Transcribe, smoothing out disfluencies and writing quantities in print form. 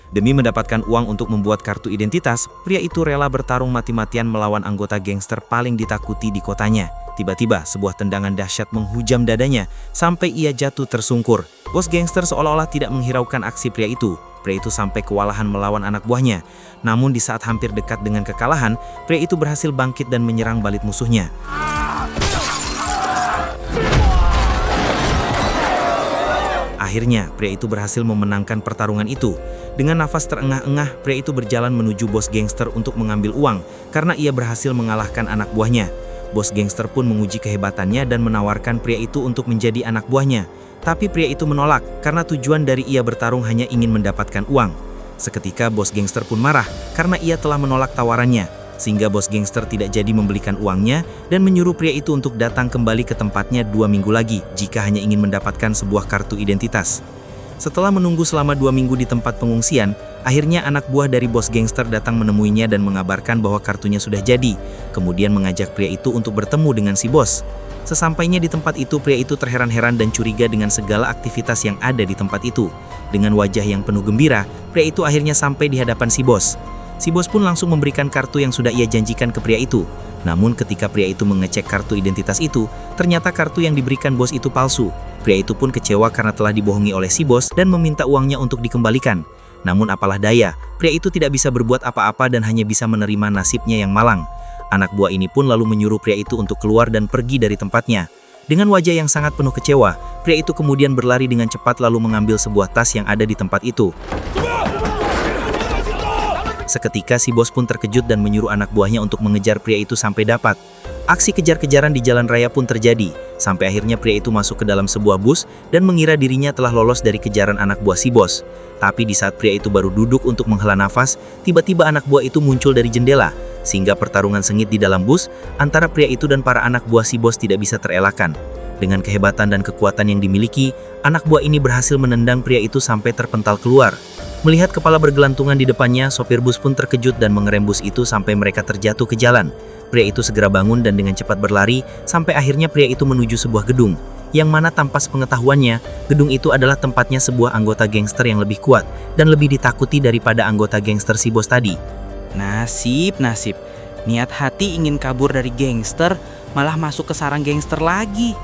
Demi mendapatkan uang untuk membuat kartu identitas, pria itu rela bertarung mati-matian melawan anggota gangster paling ditakuti di kotanya. Tiba-tiba, sebuah tendangan dahsyat menghujam dadanya, sampai ia jatuh tersungkur. Bos gangster seolah-olah tidak menghiraukan aksi pria itu. Pria itu sampai kewalahan melawan anak buahnya. Namun di saat hampir dekat dengan kekalahan, pria itu berhasil bangkit dan menyerang balik musuhnya. Akhirnya, pria itu berhasil memenangkan pertarungan itu. Dengan nafas terengah-engah, pria itu berjalan menuju bos gangster untuk mengambil uang, karena ia berhasil mengalahkan anak buahnya. Bos gangster pun menguji kehebatannya dan menawarkan pria itu untuk menjadi anak buahnya. Tapi pria itu menolak, karena tujuan dari ia bertarung hanya ingin mendapatkan uang. Seketika bos gangster pun marah, karena ia telah menolak tawarannya. Sehingga bos gangster tidak jadi membelikan uangnya dan menyuruh pria itu untuk datang kembali ke tempatnya 2 minggu lagi jika hanya ingin mendapatkan sebuah kartu identitas. Setelah menunggu selama 2 minggu di tempat pengungsian, akhirnya anak buah dari bos gangster datang menemuinya dan mengabarkan bahwa kartunya sudah jadi, kemudian mengajak pria itu untuk bertemu dengan si bos. Sesampainya di tempat itu, pria itu terheran-heran dan curiga dengan segala aktivitas yang ada di tempat itu. Dengan wajah yang penuh gembira, pria itu akhirnya sampai di hadapan si bos. Si bos pun langsung memberikan kartu yang sudah ia janjikan ke pria itu. Namun ketika pria itu mengecek kartu identitas itu, ternyata kartu yang diberikan bos itu palsu. Pria itu pun kecewa karena telah dibohongi oleh si bos dan meminta uangnya untuk dikembalikan. Namun apalah daya, pria itu tidak bisa berbuat apa-apa dan hanya bisa menerima nasibnya yang malang. Anak buah ini pun lalu menyuruh pria itu untuk keluar dan pergi dari tempatnya. Dengan wajah yang sangat penuh kecewa, pria itu kemudian berlari dengan cepat lalu mengambil sebuah tas yang ada di tempat itu. Seketika si bos pun terkejut dan menyuruh anak buahnya untuk mengejar pria itu sampai dapat. Aksi kejar-kejaran di jalan raya pun terjadi, sampai akhirnya pria itu masuk ke dalam sebuah bus dan mengira dirinya telah lolos dari kejaran anak buah si bos. Tapi di saat pria itu baru duduk untuk menghela nafas, tiba-tiba anak buah itu muncul dari jendela, sehingga pertarungan sengit di dalam bus antara pria itu dan para anak buah si bos tidak bisa terelakkan. Dengan kehebatan dan kekuatan yang dimiliki, anak buah ini berhasil menendang pria itu sampai terpental keluar. Melihat kepala bergelantungan di depannya, sopir bus pun terkejut dan mengerem bus itu sampai mereka terjatuh ke jalan. Pria itu segera bangun dan dengan cepat berlari, sampai akhirnya pria itu menuju sebuah gedung. Yang mana tanpa sepengetahuannya, gedung itu adalah tempatnya sebuah anggota gangster yang lebih kuat dan lebih ditakuti daripada anggota gangster si bos tadi. Nasib. Niat hati ingin kabur dari gangster, malah masuk ke sarang gangster lagi.